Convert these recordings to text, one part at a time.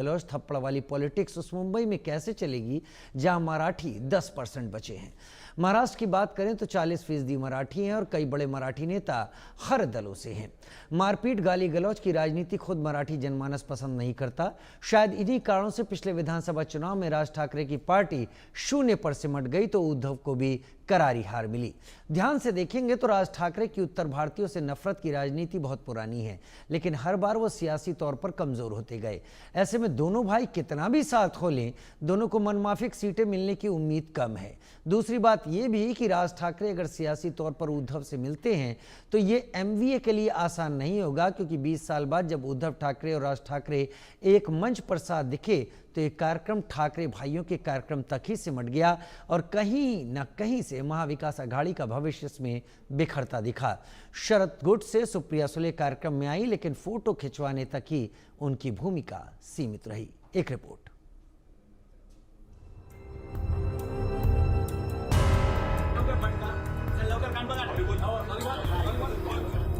गलौज थप्पड़ वाली पॉलिटिक्स उस मुंबई में कैसे चलेगी जहां मराठी 10% बचे हैं। महाराष्ट्र की बात करें तो 40% मराठी हैं और कई बड़े मराठी नेता हर दलों से हैं। मारपीट गाली गलौज की राजनीति खुद मराठी जनमानस पसंद नहीं करता। शायद इन्हीं कारणों से पिछले विधानसभा चुनाव में राज ठाकरे की पार्टी 0 पर सिमट गई तो उद्धव को भी करारी हार मिली। ध्यान से देखेंगे तो राज ठाकरे की उत्तर भारतीयों से नफरत की राजनीति बहुत पुरानी है, लेकिन हर बार वो सियासी तौर पर कमजोर होते गए। ऐसे में दोनों भाई कितना भी साथ खोलें, दोनों को मनमाफिक सीटें मिलने की उम्मीद कम है। दूसरी बात यह भी कि राज ठाकरे अगर सियासी तौर पर उद्धव से मिलते हैं तो ये एमवीए के लिए आसान नहीं होगा, क्योंकि 20 साल बाद जब उद्धव ठाकरे और राज ठाकरे एक मंच पर साथ दिखे तो एक कार्यक्रम ठाकरे भाइयों के कार्यक्रम तक ही सिमट गया और कहीं न कहीं से महाविकास अघाड़ी का भविष्य इसमें बिखरता दिखा। शरद गुट से सुप्रिया सुले कार्यक्रम में आई, लेकिन फोटो खिंचवाने तक ही उनकी भूमिका सीमित रही। एक रिपोर्ट।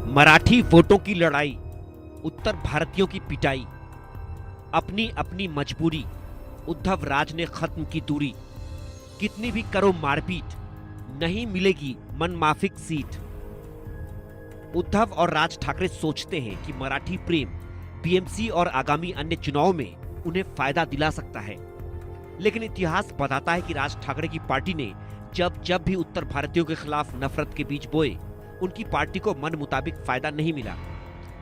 मराठी वोटों की लड़ाई, उत्तर भारतीयों की पिटाई, अपनी अपनी मजबूरी, उद्धव राज ने खत्म की दूरी। कितनी भी करो मारपीट, नहीं मिलेगी मनमाफिक सीट। उद्धव और राज ठाकरे सोचते हैं कि मराठी प्रेम बीएमसी और आगामी अन्य चुनाव में उन्हें फायदा दिला सकता है, लेकिन इतिहास बताता है कि राज ठाकरे की पार्टी ने जब जब भी उत्तर भारतीयों के खिलाफ नफरत के बीज बोए, उनकी पार्टी को मन मुताबिक फायदा नहीं मिला,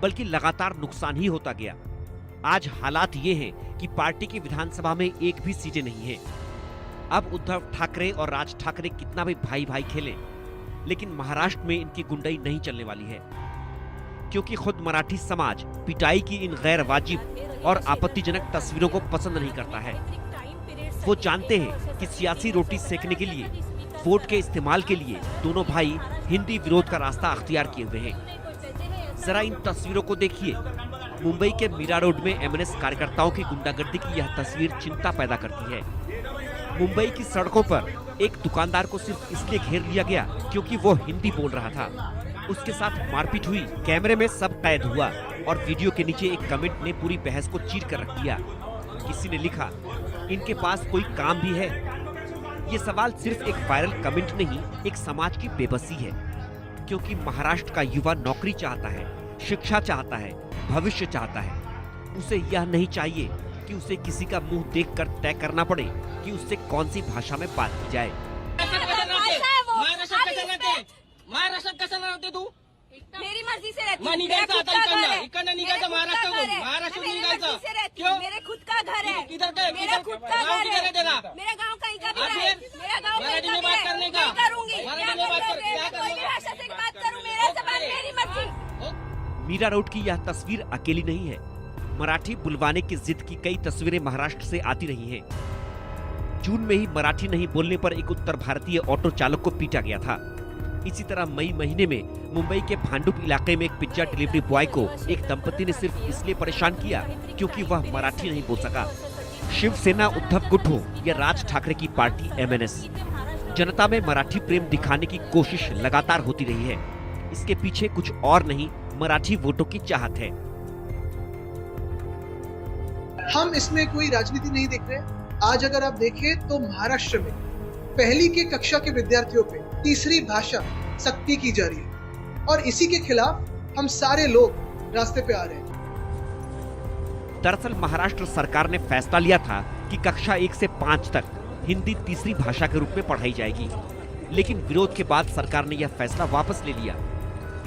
बल्कि लगातार नुकसान ही होता गया। आज हालात ये हैं कि पार्टी की विधानसभा में एक भी सीटें नहीं है। अब उद्धव ठाकरे और राज ठाकरे कितना भी भाई भाई खेलें, लेकिन महाराष्ट्र में इनकी गुंडाई नहीं चलने वाली है, क्योंकि खुद मराठी समाज पिटाई की इन गैर वाजिब और आपत्तिजनक तस्वीरों को पसंद नहीं करता है। वो जानते हैं कि सियासी रोटी सेकने के लिए, वोट के इस्तेमाल के लिए दोनों भाई हिंदी विरोध का रास्ता अख्तियार किए हुए हैं। जरा इन तस्वीरों को देखिए। मुंबई के मीरा रोड में एमएनएस कार्यकर्ताओं की गुंडागर्दी की यह तस्वीर चिंता पैदा करती है। मुंबई की सड़कों पर एक दुकानदार को सिर्फ इसलिए घेर लिया गया क्योंकि वो हिंदी बोल रहा था। उसके साथ मारपीट हुई, कैमरे में सब कैद हुआ और वीडियो के नीचे एक कमेंट ने पूरी बहस को चीर कर रख दिया। किसी ने लिखा, इनके पास कोई काम भी है। ये सवाल सिर्फ एक वायरल कमेंट नहीं, एक समाज की बेबसी है, क्योंकि महाराष्ट्र का युवा नौकरी चाहता है, शिक्षा चाहता है, भविष्य चाहता है। उसे यह नहीं चाहिए कि उसे किसी का मुंह देखकर तय करना पड़े कि उससे कौन सी भाषा में बात की जाए। मेरी मर्जी से रहती हूँ। मेरा खुद का घर है। मेरे खुद का घर है। मेरा खुद का घर है। मेरा गांव कहीं का भी है। मेरा गांव कहीं का भी है। करूंगी। कोई भी भाषा से बात करूँ, मेरा सवाल, मेरी मर्जी। मीरा रोड की यह तस्वीर अकेली नहीं है। मराठी बुलवाने की जिद की कई तस्वीरें महाराष्ट्र से आती रही हैं। जून में ही मराठी नहीं बोलने पर एक उत्तर भारतीय ऑटो चालक को पीटा गया था। इसी तरह मई महीने में मुंबई के भांडुप इलाके में एक पिज्जा डिलीवरी बॉय को एक दंपति ने सिर्फ इसलिए परेशान किया क्योंकि वह मराठी नहीं बोल सका। शिवसेना उद्धव गुट हो या राज ठाकरे की पार्टी एमएनएस, जनता में मराठी प्रेम दिखाने की कोशिश लगातार होती रही है। इसके पीछे कुछ और नहीं, मराठी वोटों की चाहत है। हम इसमें कोई राजनीति नहीं देख रहे। आज अगर आप देखें तो महाराष्ट्र में पहली के कक्षा के विद्यार्थियों पे तीसरी भाषा सख्ती की जा रही है और इसी के खिलाफ हम सारे लोग रास्ते पे आ रहे हैं। दरअसल महाराष्ट्र सरकार ने फैसला लिया था कि कक्षा 1 से 5 तक हिंदी तीसरी भाषा के रूप में पढ़ाई जाएगी, लेकिन विरोध के बाद सरकार ने यह फैसला वापस ले लिया।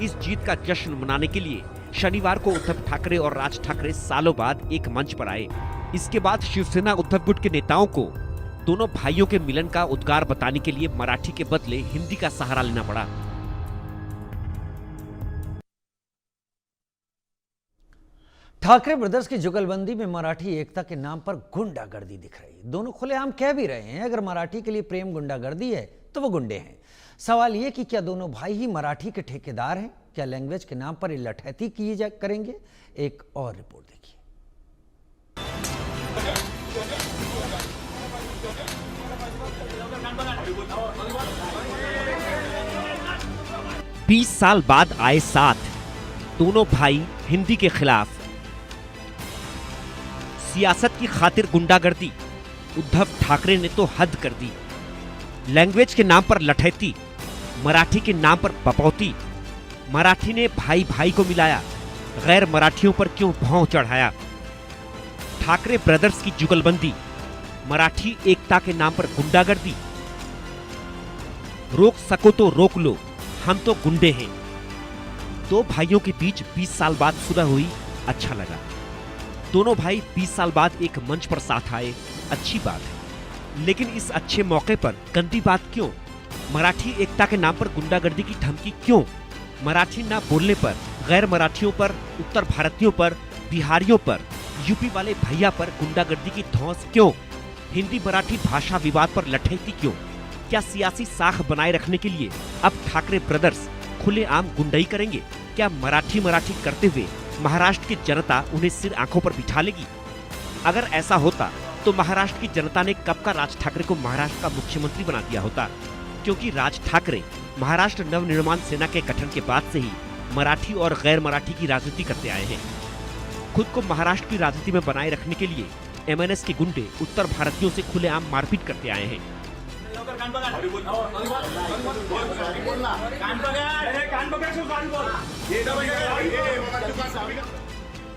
इस जीत का जश्न मनाने के लिए शनिवार को उद्धव ठाकरे और राज ठाकरे सालों बाद एक मंच पर आए। इसके बाद शिवसेना उद्धव गुट के नेताओं को दोनों भाइयों के मिलन का उद्गार बताने के लिए मराठी के बदले हिंदी का सहारा लेना पड़ा। ठाकरे ब्रदर्स की जुगलबंदी में मराठी एकता के नाम पर गुंडागर्दी दिख रही है। दोनों खुलेआम कह भी रहे हैं, अगर मराठी के लिए प्रेम गुंडागर्दी है तो वो गुंडे हैं। सवाल ये कि क्या दोनों भाई ही मराठी के ठेकेदार हैं? क्या लैंग्वेज के नाम पर ये लठैती करेंगे? एक और रिपोर्ट देखिए। 20 साल बाद आए साथ दोनों भाई हिंदी के खिलाफ। सियासत की खातिर गुंडागर्दी, उद्धव ठाकरे ने तो हद कर दी। लैंग्वेज के नाम पर लठैती, मराठी के नाम पर बपौती, मराठी ने भाई भाई को मिलाया, गैर मराठियों पर क्यों भौं चढ़ाया। ठाकरे ब्रदर्स की जुगलबंदी, मराठी एकता के नाम पर गुंडागर्दी। रोक सको तो रोक लो, हम तो गुंडे हैं। दो भाइयों के बीच 20 साल बाद सुलह हुई, अच्छा लगा। दोनों भाई 20 साल बाद एक मंच पर साथ आए, अच्छी बात है। लेकिन इस अच्छे मौके पर गंदी बात क्यों? मराठी एकता के नाम पर गुंडागर्दी की धमकी क्यों? मराठी ना बोलने पर, गैर मराठियों पर, उत्तर भारतीयों पर, बिहारियों पर, यूपी वाले भैया पर गुंडागर्दी की धौंस क्यों? हिंदी मराठी भाषा विवाद पर लठैती क्यों? क्या सियासी साख बनाए रखने के लिए अब ठाकरे ब्रदर्स खुलेआम गुंडाई करेंगे? क्या मराठी मराठी करते हुए महाराष्ट्र की जनता उन्हें सिर आंखों पर बिठा लेगी? अगर ऐसा होता तो महाराष्ट्र की जनता ने कब का राज ठाकरे को महाराष्ट्र का मुख्यमंत्री बना दिया होता, क्योंकि राज ठाकरे महाराष्ट्र नवनिर्माण सेना के गठन के बाद से ही मराठी और गैर मराठी की राजनीति करते आए हैं। खुद को महाराष्ट्र की राजनीति में बनाए रखने के लिए एमएनएस के गुंडे उत्तर भारतीयों से खुलेआम मारपीट करते आए हैं।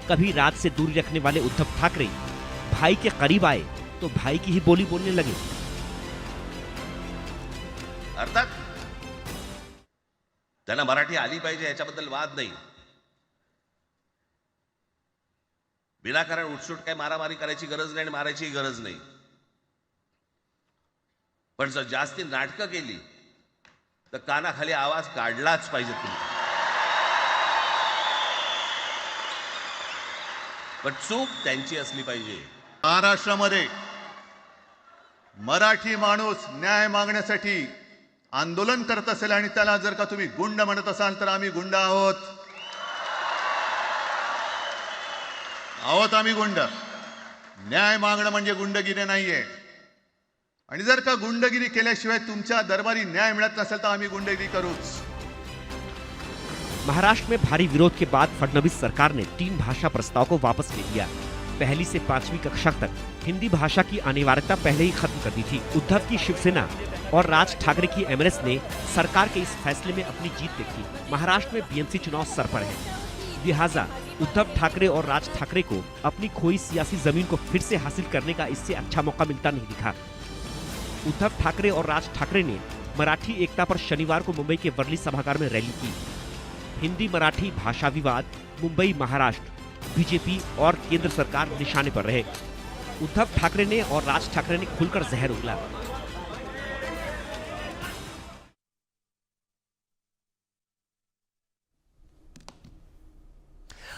कभी राज से दूरी रखने वाले उद्धव ठाकरे भाई के करीब आए तो भाई की ही बोली बोलने लगे। अर्थात त्यांना मराठी आली पाहिजे याच्याबद्दल वाद नाही। विनाकारण उठसूट काय मारामारी करायची गरज नाही आणि मारायची गरज नाही। पण जर जास्ती नाटकं केली तर कानाखाली आवाज काढलाच पाहिजे तुम्ही। पण चूक त्यांची असली पाहिजे। महाराष्ट्रामध्ये मराठी माणूस न्याय मागण्यासाठी आंदोलन करत असेल आणि त्याला जर का तुम्ही गुंड म्हणत असाल तर आम्ही गुंड आहोत। आम्ही गुंड। न्याय मागणं म्हणजे गुंडगिरी नाहीये। आणि जर का गुंडगिरी केल्याशिवाय तुमच्या दरबारी न्याय मिळत नसेल तर आम्ही गुंडगिरी करूच। महाराष्ट्र में भारी विरोध के बाद फडणवीस सरकार ने 3 भाषा प्रस्ताव को वापस ले लिया। पहली से 5वीं कक्षा तक हिंदी भाषा की अनिवार्यता पहले ही खत्म कर दी थी। उद्धव की शिवसेना और राज ठाकरे की एमएनएस ने सरकार के इस फैसले में अपनी जीत देखी। महाराष्ट्र में बीएमसी चुनाव सर पर है, लिहाजा उद्धव ठाकरे और राज ठाकरे को अपनी खोई सियासी जमीन को फिर से हासिल करने का इससे अच्छा मौका मिलता नहीं दिखा। उद्धव ठाकरे और राज ठाकरे ने मराठी एकता पर शनिवार को मुंबई के वर्ली सभागार में रैली की। हिंदी मराठी भाषा विवाद, मुंबई महाराष्ट्र, बीजेपी और केंद्र सरकार निशाने पर रहे। उद्धव ठाकरे ने और राज ठाकरे ने खुलकर जहर उगला।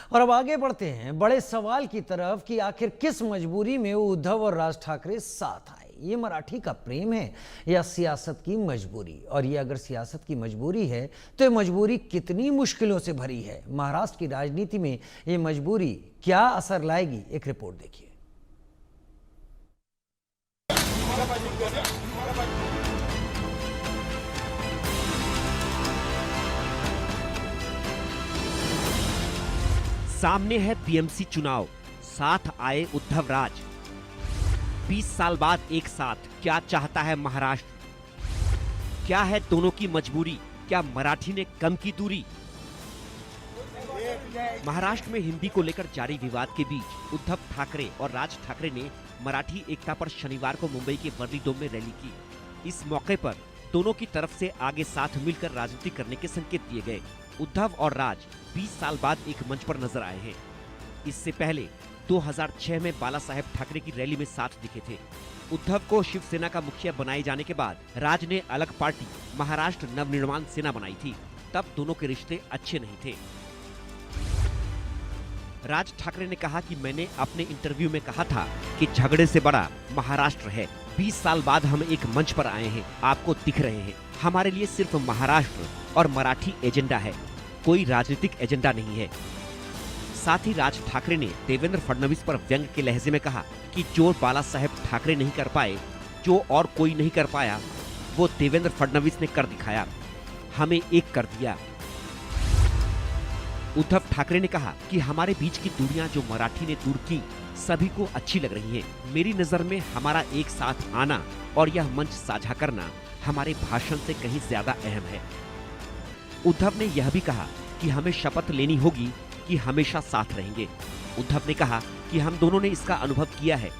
और अब आगे बढ़ते हैं बड़े सवाल की तरफ कि आखिर किस मजबूरी में उद्धव और राज ठाकरे साथ आए। ये मराठी का प्रेम है या सियासत की मजबूरी? और ये अगर सियासत की मजबूरी है तो ये मजबूरी कितनी मुश्किलों से भरी है? महाराष्ट्र की राजनीति में ये मजबूरी क्या असर लाएगी? एक रिपोर्ट देखिए। सामने है बीएमसी चुनाव, साथ आए उद्धव राज। 20 साल बाद एक साथ, क्या चाहता है महाराष्ट्र? क्या है दोनों की मजबूरी? क्या मराठी ने कम की दूरी? महाराष्ट्र में हिंदी को लेकर जारी विवाद के बीच उद्धव ठाकरे और राज ठाकरे ने मराठी एकता पर शनिवार को मुंबई के वर्ली डोम में रैली की। इस मौके पर दोनों की तरफ से आगे साथ मिलकर राजनीति करने के संकेत दिए गए। उद्धव और राज 20 साल बाद एक मंच पर नजर आए हैं। इससे पहले 2006 में बाला साहेब ठाकरे की रैली में साथ दिखे थे। उद्धव को शिवसेना का मुखिया बनाए जाने के बाद राज ने अलग पार्टी महाराष्ट्र नवनिर्माण सेना बनाई थी। तब दोनों के रिश्ते अच्छे नहीं थे। राज ठाकरे ने कहा कि मैंने अपने इंटरव्यू में कहा था कि झगड़े से बड़ा महाराष्ट्र है। 20 साल बाद हम एक मंच पर आए हैं, आपको दिख रहे हैं। हमारे लिए सिर्फ महाराष्ट्र और मराठी एजेंडा है, कोई राजनीतिक एजेंडा नहीं है। साथ ही राज ठाकरे ने देवेंद्र फडणवीस पर व्यंग के लहजे में कहा कि जो बाला साहेब ठाकरे नहीं कर पाए, जो और कोई नहीं कर पाया, वो देवेंद्र फडणवीस ने कर दिखाया, हमें एक कर दिया। उद्धव ठाकरे ने कहा कि हमारे बीच की दूरियां जो मराठी ने दूर की, सभी को अच्छी लग रही हैं। मेरी नजर में हमारा एक साथ आना और यह मंच साझा करना हमारे भाषण से कहीं ज्यादा अहम है। उद्धव ने यह भी कहा कि हमें शपथ लेनी होगी कि हमेशा साथ रहेंगे। उद्धव ने कहा कि हम दोनों ने इसका अनुभव किया है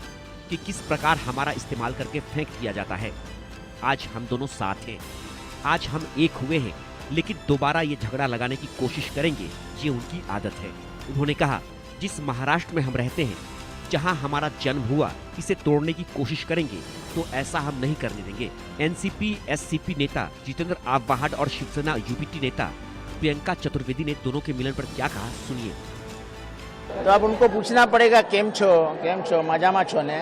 कि किस प्रकार हमारा इस्तेमाल करके फेंक दिया जाता है। आज हम दोनों साथ हैं, आज हम एक हुए हैं, लेकिन दोबारा ये झगड़ा लगाने की कोशिश करेंगे, ये उनकी आदत है। उन्होंने कहा, जिस महाराष्ट्र में हम रहते हैं, जहां हमारा जन्म हुआ, इसे तोड़ने की कोशिश करेंगे तो ऐसा हम नहीं करने देंगे। एनसीपी एससीपी नेता जितेंद्र आव्हाड और शिवसेना यूबीटी नेता प्रियंका चतुर्वेदी ने दोनों के मिलन पर क्या कहा, सुनिए। तो अब उनको पूछना पड़ेगा केम छो मजामा छो ने।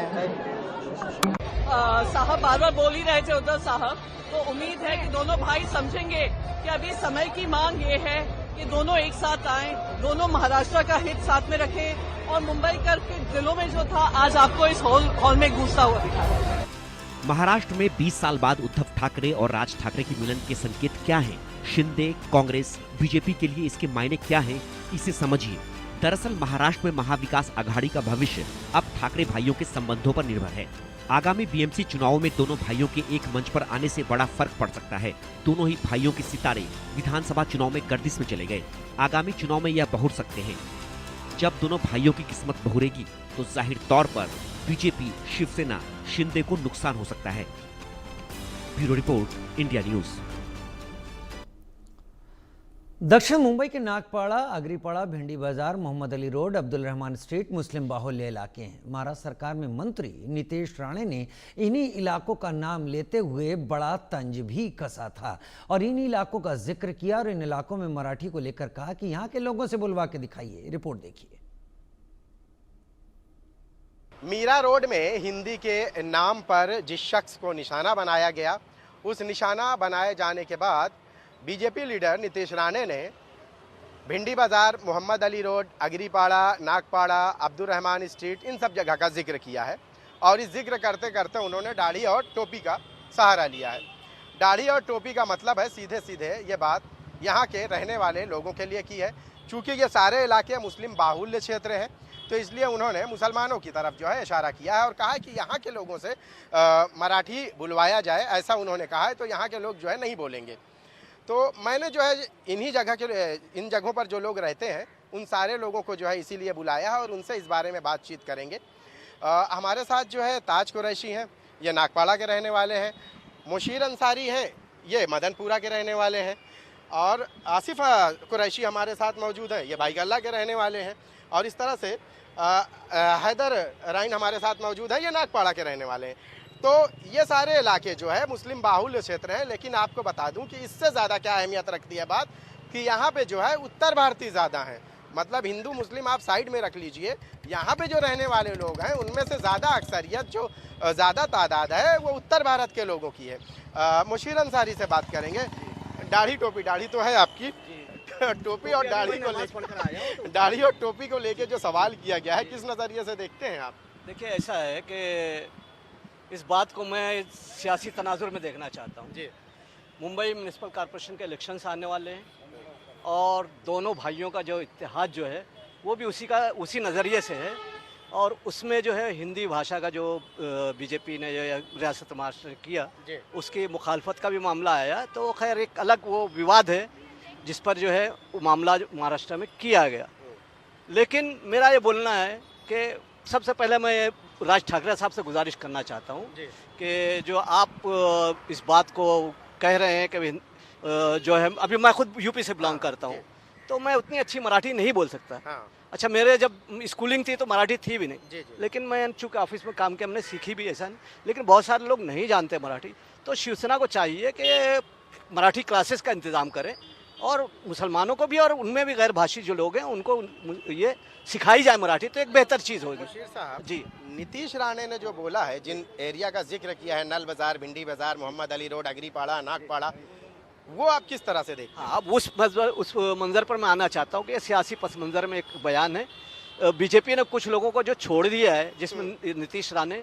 साहब बार बार बोल ही रहे थे उद्धव साहब, तो उम्मीद है कि दोनों भाई समझेंगे कि अभी समय की मांग ये है कि दोनों एक साथ आएं, दोनों महाराष्ट्र का हित साथ में रखें और मुंबई कर के दिलों में जो था आज आपको इस हॉल में गूंजता हुआ दिखा रहा है। महाराष्ट्र में 20 साल बाद उद्धव ठाकरे और राज ठाकरे की मिलन के संकेत क्या हैं? शिंदे, कांग्रेस, बीजेपी के लिए इसके मायने क्या हैं? इसे समझिए। दरअसल महाराष्ट्र में महाविकास आघाड़ी का भविष्य अब ठाकरे भाइयों के संबंधों पर निर्भर है। आगामी बीएमसी चुनावों में दोनों भाइयों के एक मंच पर आने से बड़ा फर्क पड़ सकता है। दोनों ही भाइयों के सितारे विधानसभा चुनाव में गर्दिश में चले गए। आगामी चुनाव में यह बहुर सकते हैं। जब दोनों भाइयों की किस्मत बहुरेगी तो जाहिर तौर पर बीजेपी, शिवसेना, शिंदे को नुकसान हो सकता है। Bureau report, India news. दक्षिण मुंबई के नागपाड़ा, अग्रीपाड़ा, भिंडी बाजार, मोहम्मद अली रोड, अब्दुल रहमान स्ट्रीट मुस्लिम बाहुल्य इलाके हैं। महाराष्ट्र सरकार में मंत्री नीतीश राणे ने इन्हीं इलाकों का नाम लेते हुए बड़ा तंज भी कसा था और इन इलाकों का जिक्र किया और इन इलाकों में मराठी को लेकर कहा कि यहाँ के लोगों से बुलवा के दिखाइए। रिपोर्ट देखिए। मीरा रोड में हिंदी के नाम पर जिस शख्स को निशाना बनाया गया, उस निशाना बनाए जाने के बाद बीजेपी लीडर नीतीश राणे ने भिंडी बाजार, मोहम्मद अली रोड, अग्रीपाड़ा, नागपाड़ा, अब्दुल रहमान स्ट्रीट, इन सब जगह का जिक्र किया है और इस जिक्र करते करते उन्होंने दाढ़ी और टोपी का सहारा लिया है। दाढ़ी और टोपी का मतलब है सीधे सीधे ये बात यहाँ के रहने वाले लोगों के लिए की है। चूँकि ये सारे इलाके मुस्लिम बाहुल्य क्षेत्र हैं, तो इसलिए उन्होंने मुसलमानों की तरफ जो है इशारा किया है और कहा है कि यहाँ के लोगों से मराठी बुलवाया जाए, ऐसा उन्होंने कहा है। तो यहाँ के लोग जो है नहीं बोलेंगे। तो मैंने जो है इन्हीं जगह के इन जगहों पर जो लोग रहते हैं उन सारे लोगों को जो है इसीलिए बुलाया है और उनसे इस बारे में बातचीत करेंगे। हमारे साथ जो है ताज कुरैशी हैं, ये नागपाड़ा के रहने वाले हैं। मुशीर अंसारी हैं, ये मदनपुरा के रहने वाले हैं। और आसिफ कुरैशी हमारे साथ मौजूद हैं, ये भाईगल्ला के रहने वाले हैं। और इस तरह से हैदर राइन हमारे साथ मौजूद है, ये नागपाड़ा के रहने वाले हैं। तो ये सारे इलाके जो है मुस्लिम बाहुल्य क्षेत्र हैं। लेकिन आपको बता दूं कि इससे ज़्यादा क्या अहमियत रखती है बात कि यहाँ पे जो है उत्तर भारतीय ज़्यादा हैं। मतलब हिंदू मुस्लिम आप साइड में रख लीजिए, यहाँ पे जो रहने वाले लोग हैं उनमें से ज़्यादा अक्सरियत, जो ज़्यादा तादाद है, वो उत्तर भारत के लोगों की है। मुशीर अंसारी से बात करेंगे। दाढ़ी टोपी, दाढ़ी तो है आपकी, टोपी और दाढ़ी और टोपी को लेके जो सवाल किया गया है, किस नज़रिए से देखते हैं आप? देखिए, ऐसा है कि इस बात को मैं सियासी तनाजुर में देखना चाहता हूँ जी। मुंबई म्यूनिसिपल कॉरपोरेशन के इलेक्शंस आने वाले हैं और दोनों भाइयों का जो इत्तेहाद जो है वो भी उसी नज़रिए से है। और उसमें जो है हिंदी भाषा का जो बीजेपी ने रियासत महाराष्ट्र ने किया, उसकी मुखालफत का भी मामला आया। तो खैर एक अलग वो विवाद है जिस पर जो है वो मामला महाराष्ट्र में किया गया। लेकिन मेरा ये बोलना है कि सबसे पहले मैं राज ठाकरे साहब से गुजारिश करना चाहता हूँ कि जो आप इस बात को कह रहे हैं कि जो है, अभी मैं खुद यूपी से बिलोंग करता हूँ, तो मैं उतनी अच्छी मराठी नहीं बोल सकता। हाँ। अच्छा, मेरे जब स्कूलिंग थी तो मराठी थी भी नहीं। जी। लेकिन मैं चूँकि ऑफिस में काम किया, हमने सीखी भी, ऐसा नहीं। लेकिन बहुत सारे लोग नहीं जानते मराठी। तो शिवसेना को चाहिए कि मराठी क्लासेस का इंतज़ाम करें और मुसलमानों को भी और उनमें भी गैर भाषी जो लोग हैं उनको ये सिखाई जाए मराठी, तो एक बेहतर चीज़ होगी। मुशीर साहब जी, नीतीश राणे ने जो बोला है, जिन एरिया का जिक्र किया है, नल बाजार, भिंडी बाजार, मोहम्मद अली रोड, अग्रीपाड़ा, नागपाड़ा, वो आप किस तरह से देखते हैं? हाँ, अब उस मंजर पर मैं आना चाहता हूँ कि सियासी पस मंजर में एक बयान है। बीजेपी ने कुछ लोगों को जो छोड़ दिया है, जिसमें नीतीश राणे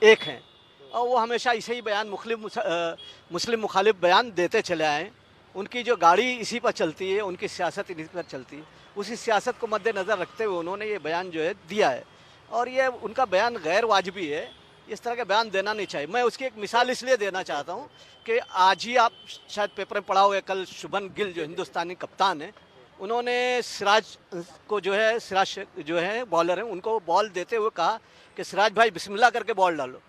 एक हैं, और वो हमेशा इसे ही बयान मुस्लिम मुखालिफ बयान देते चले आए। उनकी जो गाड़ी इसी पर चलती है, उनकी सियासत इसी पर चलती है। उसी सियासत को मद्देनज़र रखते हुए उन्होंने ये बयान जो है दिया है। और ये उनका बयान गैर वाजिबी है, इस तरह का बयान देना नहीं चाहिए। मैं उसकी एक मिसाल इसलिए देना चाहता हूँ कि आज ही आप शायद पेपर में पढ़ा होगा, कल शुभन गिल जो हिंदुस्तानी कप्तान है, उन्होंने सिराज को जो है, सिराज जो है बॉलर हैं, उनको बॉल देते हुए कहा कि सिराज भाई बिस्मिल्लाह करके बॉल डालो।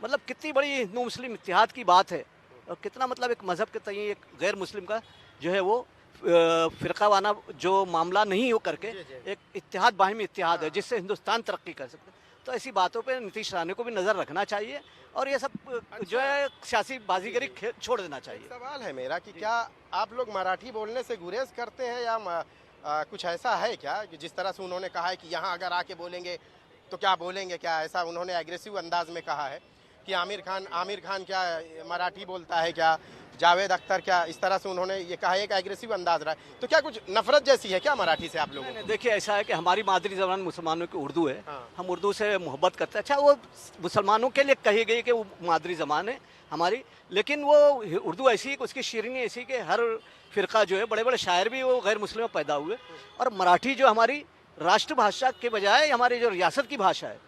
मतलब कितनी बड़ी हिंदू मुस्लिम इत्तेहाद की बात है, और कितना मतलब एक मज़हब के तय एक गैर मुस्लिम का जो है वो फ़िरक़ावाना जो मामला नहीं हो करके एक इत्तेहाद, बाहिमी इत्तेहाद है जिससे हिंदुस्तान तरक्की कर सकता है। तो ऐसी बातों पे नीतीश राणे को भी नज़र रखना चाहिए और ये सब जो है सियासी बाजीगरी छोड़ देना चाहिए। सवाल है मेरा कि क्या आप लोग मराठी बोलने से गुरेज करते हैं या कुछ ऐसा है क्या कि जिस तरह से उन्होंने कहा है कि यहाँ अगर आके बोलेंगे तो क्या बोलेंगे, क्या ऐसा उन्होंने एग्रेसिव अंदाज में कहा है कि आमिर खान क्या मराठी बोलता है, क्या जावेद अख्तर, क्या इस तरह से उन्होंने ये कहा है, एक एग्रेसिव अंदाज रहा है। तो क्या कुछ नफरत जैसी है क्या मराठी से आप लोगों को? देखिए ऐसा है कि हमारी मादरी ज़बान मुसलमानों की उर्दू है, हम उर्दू से मोहब्बत करते हैं। अच्छा, वो मुसलमानों के लिए कही गई कि वो मादरी ज़बान है हमारी, लेकिन वो उर्दू ऐसी है कि उसकी शीरीनी ऐसी कि हर फ़िरका जो है, बड़े बड़े शायर भी वो गैर मुस्लिम में पैदा हुए, और मराठी जो हमारी राष्ट्रभाषा के बजाय हमारी जो रियासत की भाषा है,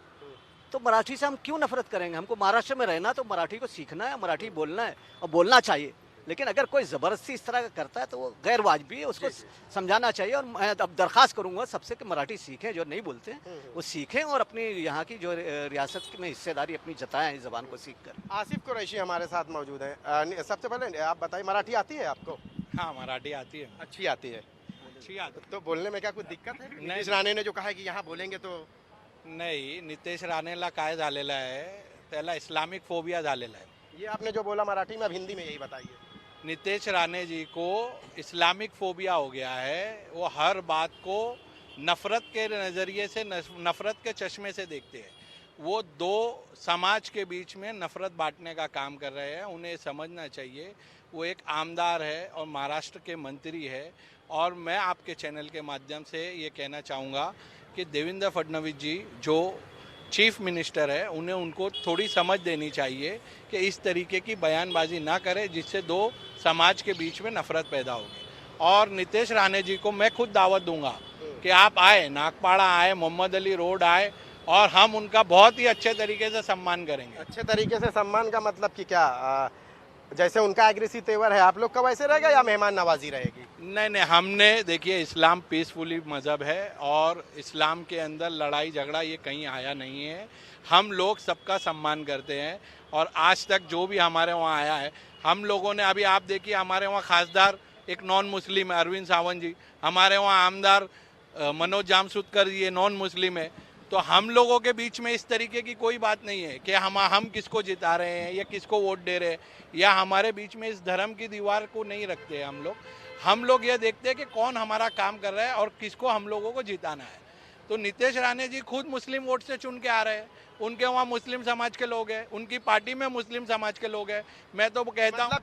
तो मराठी से हम क्यों नफरत करेंगे? हमको महाराष्ट्र में रहना तो मराठी को सीखना है, मराठी बोलना है और बोलना चाहिए। लेकिन अगर कोई ज़बरदस्ती इस तरह का करता है तो वो गैर वाजिबी है, उसको समझाना चाहिए। और मैं अब दरख्वास्त करूंगा सबसे कि मराठी सीखें, जो नहीं बोलते हैं वो सीखें और अपनी यहाँ की जो रियासत में हिस्सेदारी अपनी जताएं इस ज़बान को सीख कर। आसिफ कुरैशी हमारे साथ मौजूद हैं। सबसे पहले आप बताइए, मराठी आती है आपको? हाँ, मराठी आती है। अच्छी आती है। तो बोलने में क्या कुछ दिक्कत है? नीतीश राणे ने जो कहा है कि यहाँ बोलेंगे तो नाही, नितेश राणेला काय झालेलं आहे, त्याला इस्लामिक फोबिया झालेला आहे। ये आपने जो बोला मराठी में, अब हिंदी में यही बताइए। नितेश राणे जी को इस्लामिक फोबिया हो गया है, वो हर बात को नफ़रत के नज़रिए से, नफ़रत के चश्मे से देखते हैं। वो दो समाज के बीच में नफ़रत बांटने का काम कर रहे हैं। उन्हें समझना चाहिए वो एक आमदार है और महाराष्ट्र के मंत्री है। और मैं आपके चैनल के माध्यम से ये कहना चाहूँगा कि देवेंद्र फडणवीस जी जो चीफ मिनिस्टर है, उन्हें उनको थोड़ी समझ देनी चाहिए कि इस तरीके की बयानबाजी ना करें जिससे दो समाज के बीच में नफ़रत पैदा होगी। और नितेश राणे जी को मैं खुद दावत दूंगा कि आप आए, नागपाड़ा आए, मोहम्मद अली रोड आए, और हम उनका बहुत ही अच्छे तरीके से सम्मान करेंगे। अच्छे तरीके से सम्मान का मतलब कि क्या, जैसे उनका एग्रेसिव तेवर है आप लोग का वैसे रहेगा या मेहमान नवाजी रहेगी? नहीं, हमने देखिए, इस्लाम पीसफुली मज़हब है और इस्लाम के अंदर लड़ाई झगड़ा ये कहीं आया नहीं है। हम लोग सबका सम्मान करते हैं और आज तक जो भी हमारे वहाँ आया है, हम लोगों ने, अभी आप देखिए हमारे वहाँ खासदार एक नॉन मुस्लिम है, अरविंद सावंत जी, हमारे वहाँ आमदार मनोज जामसुदकर जी नॉन मुस्लिम है। तो हम लोगों के बीच में इस तरीके की कोई बात नहीं है कि हम किसको जिता रहे हैं या किसको वोट दे रहे हैं, या हमारे बीच में इस धर्म की दीवार को नहीं रखते हैं हम लोग ये देखते हैं कि कौन हमारा काम कर रहा है और किसको हम लोगों को जिताना है। तो नितेश राणे जी खुद मुस्लिम वोट से चुन के आ रहे हैं, उनके वहाँ मुस्लिम समाज के लोग हैं, उनकी पार्टी में मुस्लिम समाज के लोग हैं। मैं तो कहता हूँ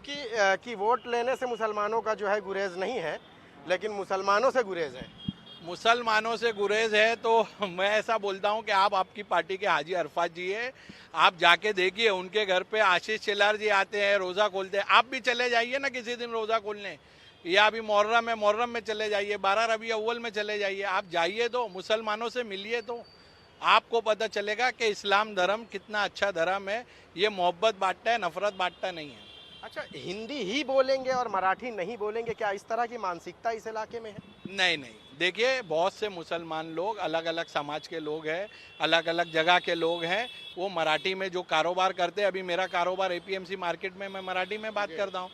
कि वोट लेने से मुसलमानों का जो है गुरेज नहीं है, लेकिन मुसलमानों से गुरेज है। मुसलमानों से गुरेज है तो मैं ऐसा बोलता हूं कि आप, आपकी पार्टी के हाजी अरफात जी है, आप जाके देखिए, उनके घर पे आशीष चिल्लार जी आते हैं, रोज़ा खोलते हैं। आप भी चले जाइए ना किसी दिन रोज़ा खोलने, या अभी मुहर्रम में चले जाइए, 12 रबी अव्वल में चले जाइए। आप जाइए तो मुसलमानों से मिलिए, तो आपको पता चलेगा कि इस्लाम धर्म कितना अच्छा धर्म है। ये मोहब्बत बांटता है, नफरत बांटता नहीं है। अच्छा, हिंदी ही बोलेंगे और मराठी नहीं बोलेंगे, क्या इस तरह की मानसिकता इस इलाके में है? नहीं, देखिए, बहुत से मुसलमान लोग, अलग अलग समाज के लोग हैं, अलग अलग जगह के लोग हैं, वो मराठी में जो कारोबार करते हैं। अभी मेरा कारोबार एपीएमसी मार्केट में, मैं मराठी में बात करता हूँ।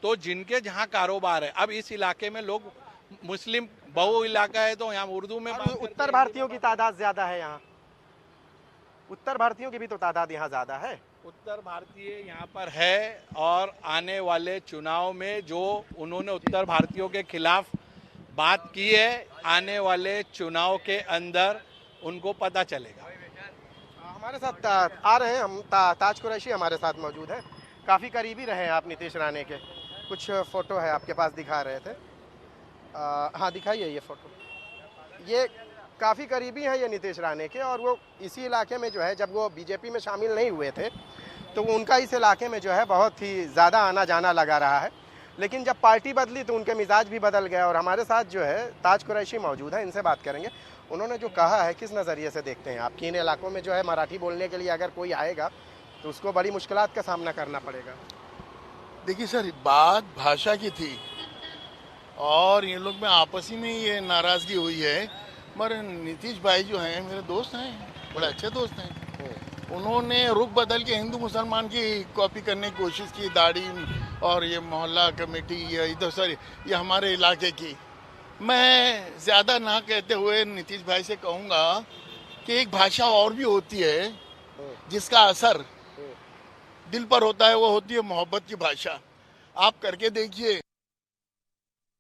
तो जिनके जहाँ कारोबार है, अब इस इलाके में लोग मुस्लिम बहु इलाका है तो यहाँ उर्दू में बात। उत्तर भारतीयों की तादाद ज़्यादा है यहाँ, उत्तर भारतीयों की भी तो तादाद यहाँ ज़्यादा है। उत्तर भारतीय यहाँ पर है, और आने वाले चुनाव में जो उन्होंने उत्तर भारतीयों के खिलाफ बात की है, आने वाले चुनाव के अंदर उनको पता चलेगा। हमारे साथ आ रहे हैं हम, ताज कुरैशी हमारे साथ मौजूद है। काफ़ी करीबी रहे आप नितीश राणे के, कुछ फ़ोटो है आपके पास, दिखा रहे थे। हाँ, दिखाइए ये फ़ोटो। ये काफ़ी करीबी हैं ये नितीश राणे के, और वो इसी इलाके में जो है, जब वो बीजेपी में शामिल नहीं हुए थे तो उनका इस इलाके में जो है बहुत ही ज़्यादा आना जाना लगा रहा है। लेकिन जब पार्टी बदली तो उनके मिजाज भी बदल गए। और हमारे साथ जो है ताज कुरैशी मौजूद है, इनसे बात करेंगे। उन्होंने जो कहा है किस नज़रिए से देखते हैं आपकी इन इलाकों में जो है मराठी बोलने के लिए अगर कोई आएगा तो उसको बड़ी मुश्किलात का सामना करना पड़ेगा? देखिए सर, बात भाषा की थी और ये लोग में आपसी में ये नाराज़गी हुई है। मगर नीतीश भाई जो हैं मेरे दोस्त हैं, बड़े अच्छे दोस्त हैं। उन्होंने रुख बदल के हिंदू मुसलमान की कॉपी करने की कोशिश की, दाढ़ी और ये मोहल्ला कमेटी ये इधर सर ये हमारे इलाके की। मैं ज़्यादा ना कहते हुए नीतीश भाई से कहूँगा कि एक भाषा और भी होती है जिसका असर दिल पर होता है, वो होती है मोहब्बत की भाषा। आप करके देखिए।